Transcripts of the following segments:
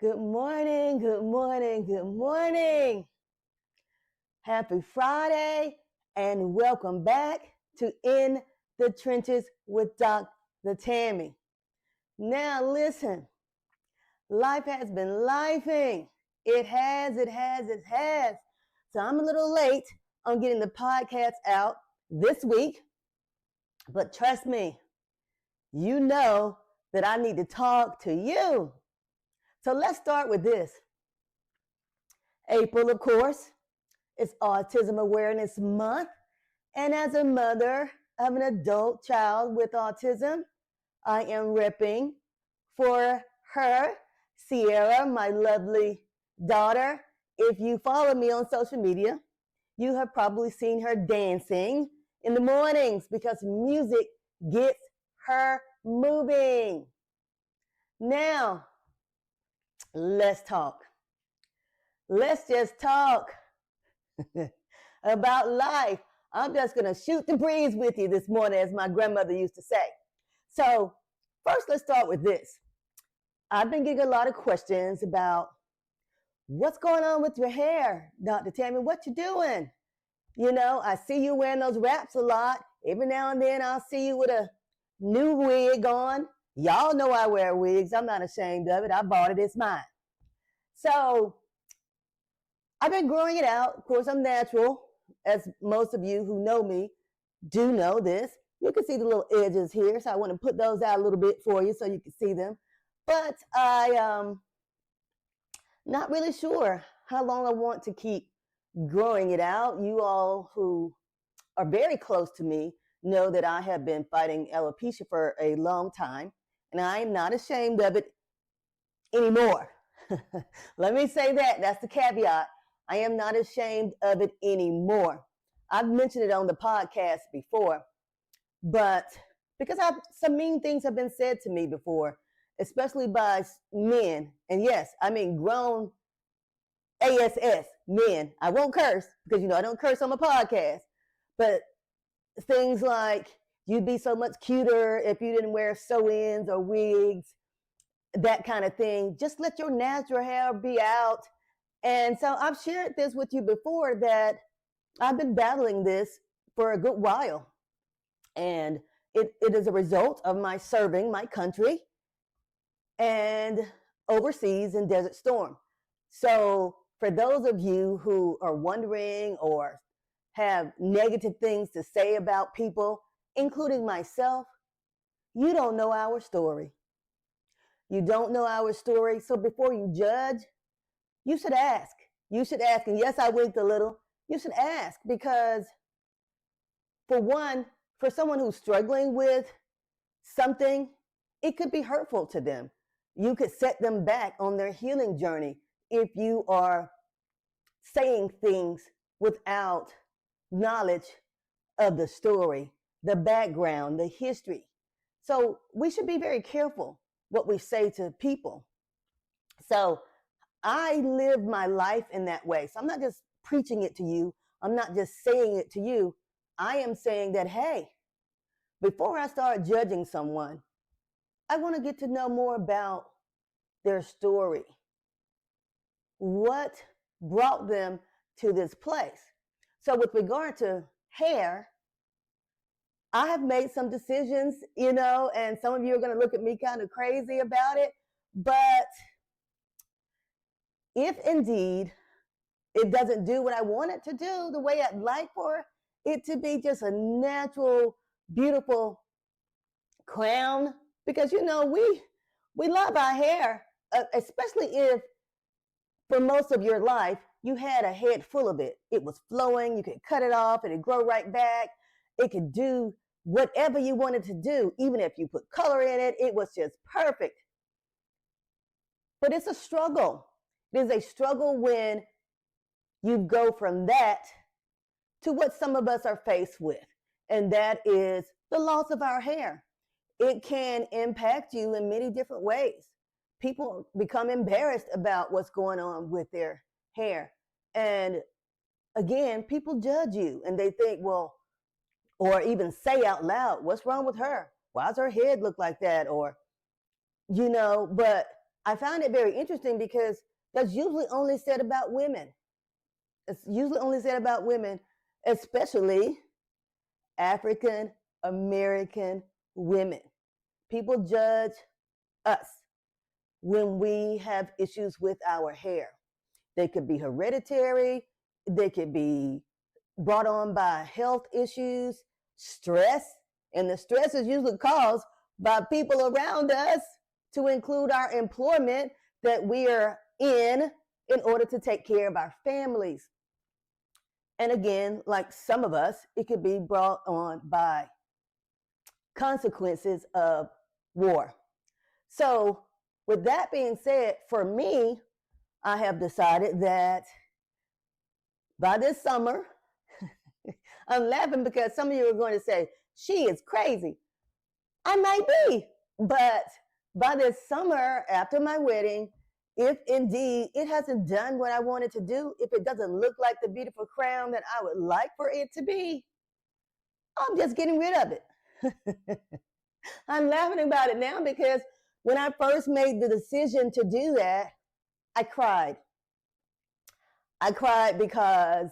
Good morning, good morning, good morning. Happy Friday and welcome back to In the Trenches with Dr. Tammy. Now listen, life has been lifing. It has. So I'm a little late on getting the podcast out this week, but trust me, you know that I need to talk to you. So let's start with this. April, of course, is Autism Awareness Month. And as a mother of an adult child with autism, I am repping for her, Sierra, my lovely daughter. If you follow me on social media, you have probably seen her dancing in the mornings because music gets her moving. Now, let's talk. Let's just talk about life. I'm just going to shoot the breeze with you this morning, as my grandmother used to say. So, first, let's start with this. I've been getting a lot of questions about what's going on with your hair, Dr. Tammy. What you doing? You know, I see you wearing those wraps a lot. Every now and then I'll see you with a new wig on. Y'all know I wear wigs. I'm not ashamed of it. I bought it. It's mine. So I've been growing it out. Of course, I'm natural, as most of you who know me do know this. You can see the little edges here, so I want to put those out a little bit for you so you can see them. But I not really sure how long I want to keep growing it out. You all who are very close to me know that I have been fighting alopecia for a long time, and I am not ashamed of it anymore. Let me say that. That's the caveat. I am not ashamed of it anymore. I've mentioned it on the podcast before, but because some mean things have been said to me before, especially by men. And yes, I mean grown ASS men. I won't curse because, I don't curse on my podcast. But things like, you'd be so much cuter if you didn't wear sew-ins or wigs, that kind of thing. Just let your natural hair be out. And so I've shared this with you before that I've been battling this for a good while. And it is a result of my serving my country and overseas in Desert Storm. So for those of you who are wondering or have negative things to say about people, including myself, you don't know our story. You don't know our story. So before you judge, you should ask. You should ask. And yes, I winked a little. You should ask because, for one, for someone who's struggling with something, it could be hurtful to them. You could set them back on their healing journey if you are saying things without knowledge of the story, the background, the history. So we should be very careful what we say to people. So I live my life in that way. So I'm not just preaching it to you. I'm not just saying it to you. I am saying that, hey, before I start judging someone, I want to get to know more about their story. What brought them to this place? So with regard to hair, I have made some decisions, and some of you are going to look at me kind of crazy about it. But if indeed it doesn't do what I want it to do, the way I'd like for it to be just a natural, beautiful crown, because, we love our hair, especially if for most of your life, you had a head full of it. It was flowing. You could cut it off and it'd grow right back. It could do whatever you wanted to do. Even if you put color in it, it was just perfect. But it's a struggle. It is a struggle when you go from that to what some of us are faced with, and that is the loss of our hair. It can impact you in many different ways. People become embarrassed about what's going on with their hair. And again, people judge you and they think, well, or even say out loud, what's wrong with her? Why does her head look like that? Or, but I find it very interesting because that's usually only said about women. It's usually only said about women, especially African American women. People judge us when we have issues with our hair. They could be hereditary, they could be brought on by health issues, stress, and the stress is usually caused by people around us, to include our employment that we are in order to take care of our families. And again, like some of us, it could be brought on by consequences of war. So, with that being said, for me, I have decided that by this summer, I'm laughing because some of you are going to say, she is crazy. I might be, but by this summer, after my wedding, if indeed it hasn't done what I wanted to do, if it doesn't look like the beautiful crown that I would like for it to be, I'm just getting rid of it. I'm laughing about it now because when I first made the decision to do that, I cried. I cried because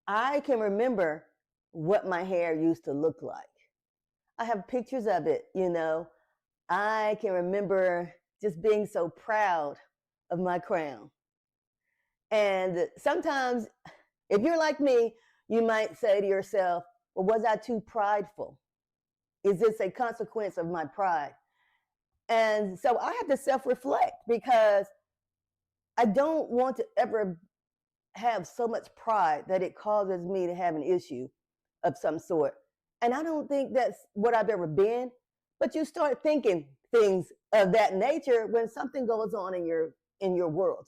I can remember what my hair used to look like. I have pictures of it, you know. I can remember just being so proud of my crown. And sometimes, if you're like me, you might say to yourself, well, was I too prideful? Is this a consequence of my pride? And so I have to self-reflect because I don't want to ever have so much pride that it causes me to have an issue of some sort. And I don't think that's what I've ever been, but you start thinking things of that nature when something goes on in your world.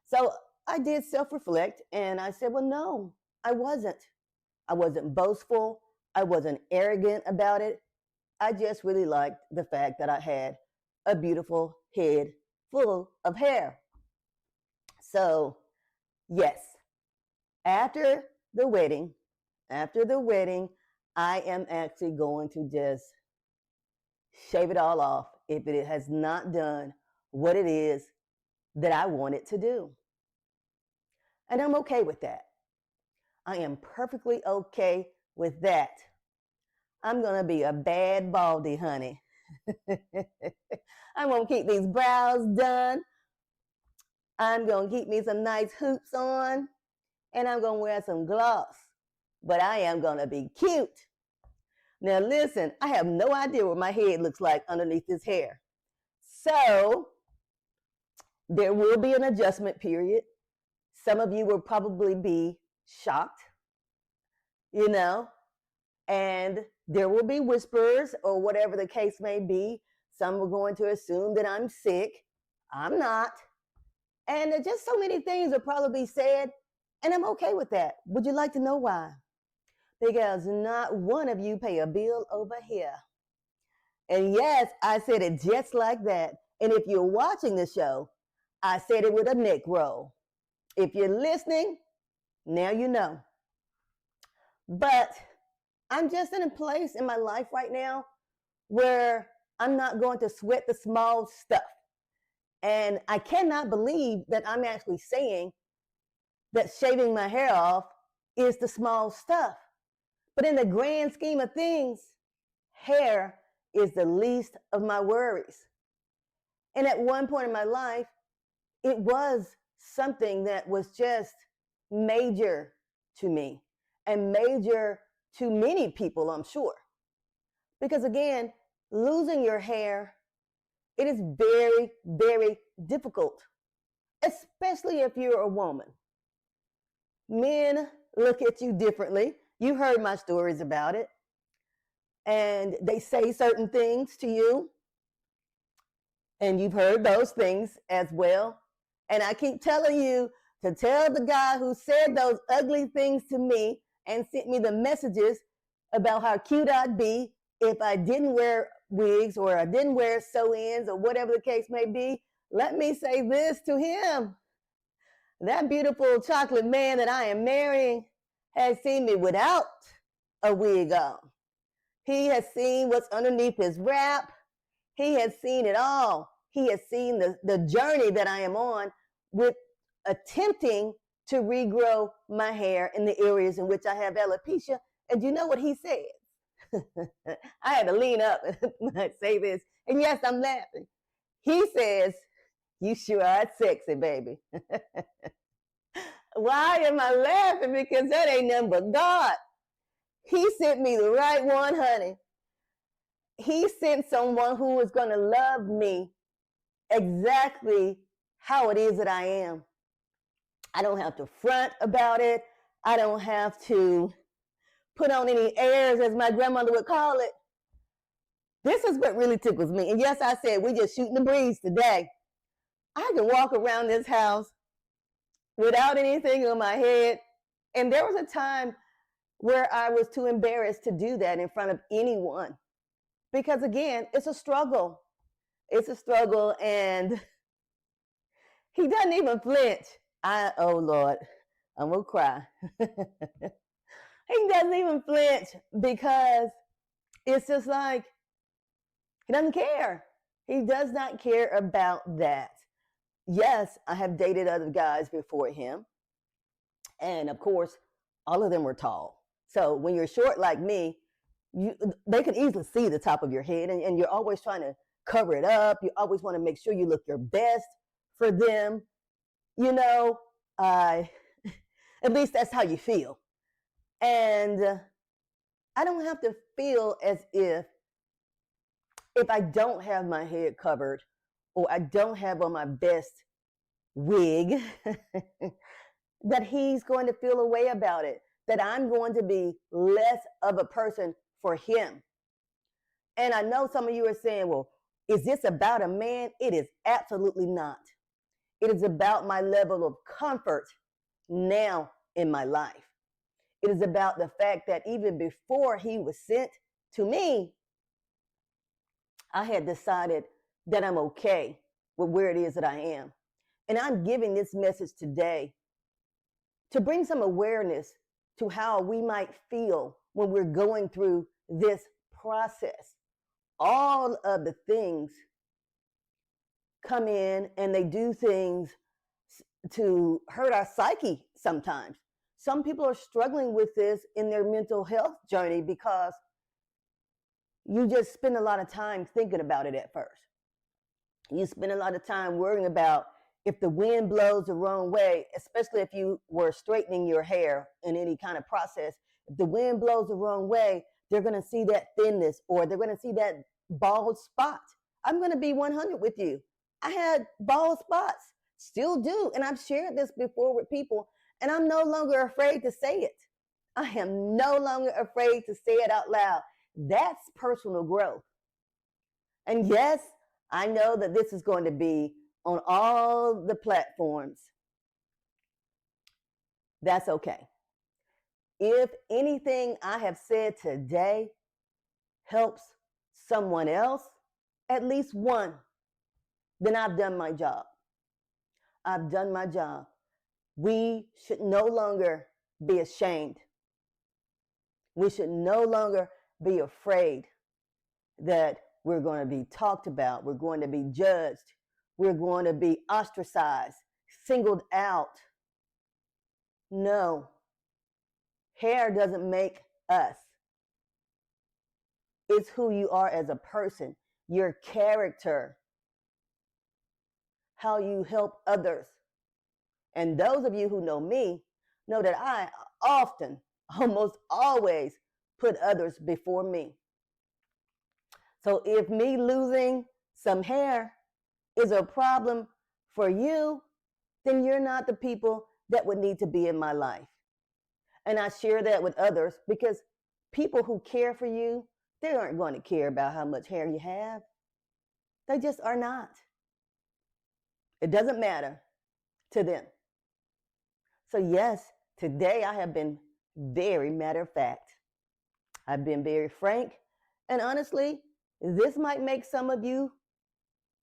So I did self-reflect and I said, well, no, I wasn't. I wasn't boastful. I wasn't arrogant about it. I just really liked the fact that I had a beautiful head full of hair. So, yes, after the wedding, I am actually going to just shave it all off if it has not done what it is that I want it to do. And I'm okay with that. I am perfectly okay with that. I'm going to be a bad baldy, honey. I'm going to keep these brows done. I'm going to keep me some nice hoops on. And I'm going to wear some gloss. But I am going to be cute. Now listen, I have no idea what my head looks like underneath this hair. So there will be an adjustment period. Some of you will probably be shocked, you know, and there will be whispers or whatever the case may be. Some are going to assume that I'm sick. I'm not. And just so many things will probably be said, and I'm okay with that. Would you like to know why? Because not one of you pay a bill over here. And yes, I said it just like that. And if you're watching the show, I said it with a neck roll. If you're listening, now you know. But I'm just in a place in my life right now where I'm not going to sweat the small stuff. And I cannot believe that I'm actually saying that shaving my hair off is the small stuff. But in the grand scheme of things, hair is the least of my worries. And at one point in my life, it was something that was just major to me and major to many people, I'm sure. Because again, losing your hair, it is very, very difficult, especially if you're a woman. Men look at you differently. You heard my stories about it. And they say certain things to you. And you've heard those things as well. And I keep telling you to tell the guy who said those ugly things to me and sent me the messages about how cute I'd be if I didn't wear wigs or I didn't wear sew-ins or whatever the case may be. Let me say this to him. That beautiful chocolate man that I am marrying has seen me without a wig on. He has seen what's underneath his wrap. He has seen it all. He has seen the journey that I am on with attempting to regrow my hair in the areas in which I have alopecia. And you know what he says? I had to lean up when I say this. And yes, I'm laughing. He says, "You sure are sexy, baby." Why am I laughing? Because that ain't nothing but God. He sent me the right one, honey. He sent someone who was going to love me exactly how it is that I am. I don't have to front about it. I don't have to put on any airs, as my grandmother would call it. This is what really tickles me. And yes, I said, we're just shooting the breeze today. I can walk around this house without anything on my head. And there was a time where I was too embarrassed to do that in front of anyone. Because again, it's a struggle. It's a struggle. And he doesn't even flinch. Oh Lord, I'm gonna cry. He doesn't even flinch because it's just like, he doesn't care. He does not care about that. Yes, I have dated other guys before him. And of course, all of them were tall. So when you're short like me, they can easily see the top of your head, and you're always trying to cover it up. You always want to make sure you look your best for them. You know, at least that's how you feel. And I don't have to feel as if I don't have my head covered or I don't have on my best wig, that he's going to feel a way about it, that I'm going to be less of a person for him. And I know some of you are saying, well, is this about a man? It is absolutely not. It is about my level of comfort now in my life. It is about the fact that even before he was sent to me, I had decided that I'm okay with where it is that I am. And I'm giving this message today to bring some awareness to how we might feel when we're going through this process. All of the things come in and they do things to hurt our psyche sometimes. Some people are struggling with this in their mental health journey because you just spend a lot of time thinking about it at first. You spend a lot of time worrying about if the wind blows the wrong way, especially if you were straightening your hair in any kind of process. If the wind blows the wrong way, they're going to see that thinness or they're going to see that bald spot. I'm going to be 100 with you. I had bald spots, still do. And I've shared this before with people, and I'm no longer afraid to say it. I am no longer afraid to say it out loud. That's personal growth. And yes, I know that this is going to be on all the platforms. That's okay. If anything I have said today helps someone else, at least one, then I've done my job. I've done my job. We should no longer be ashamed. We should no longer be afraid that we're going to be talked about. We're going to be judged. We're going to be ostracized, singled out. No. Hair doesn't make us. It's who you are as a person, your character, how you help others. And those of you who know me know that I often, almost always, put others before me. So if me losing some hair is a problem for you, then you're not the people that would need to be in my life. And I share that with others because people who care for you, they aren't going to care about how much hair you have. They just are not. It doesn't matter to them. So yes, today I have been very matter of fact. I've been very frank. And honestly, this might make some of you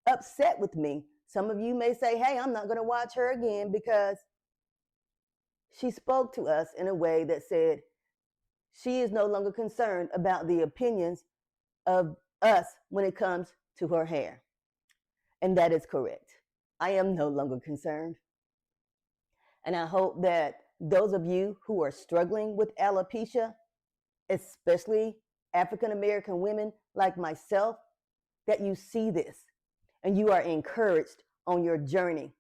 upset with me. Some of you may say, hey, I'm not going to watch her again because she spoke to us in a way that said she is no longer concerned about the opinions of us when it comes to her hair. And that is correct. I am no longer concerned. And I hope that those of you who are struggling with alopecia, especially African American women like myself, that you see this and you are encouraged on your journey.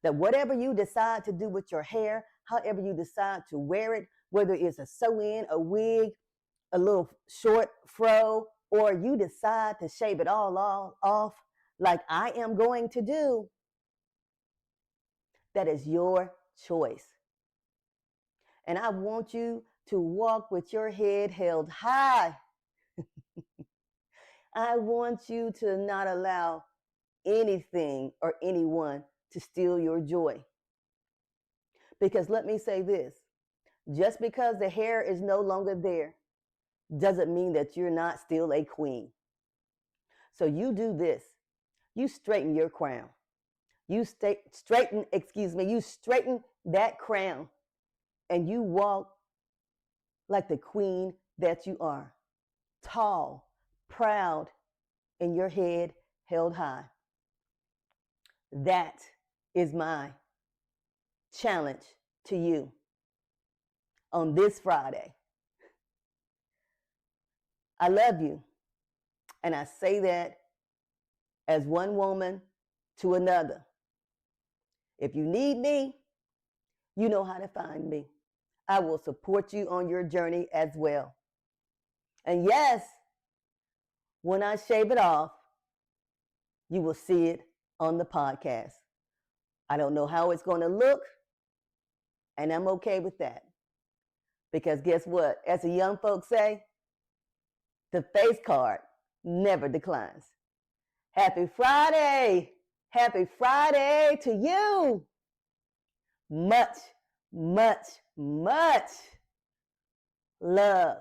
That whatever you decide to do with your hair, however you decide to wear it, whether it's a sew-in, a wig, a little short fro, or you decide to shave it all off like I am going to do, that is your choice. And I want you to walk with your head held high. I want you to not allow anything or anyone to steal your joy. Because let me say this, just because the hair is no longer there doesn't mean that you're not still a queen. So you do this. You straighten your crown. You straighten that crown and you walk like the queen that you are. Tall, proud, and your head held high. That is my challenge to you on this Friday. I love you. And I say that as one woman to another. If you need me, you know how to find me. I will support you on your journey as well. And yes, when I shave it off, you will see it on the podcast. I don't know how it's going to look, and I'm okay with that. Because guess what? As the young folks say, the face card never declines. Happy Friday! Happy Friday to you! Much, much, much love.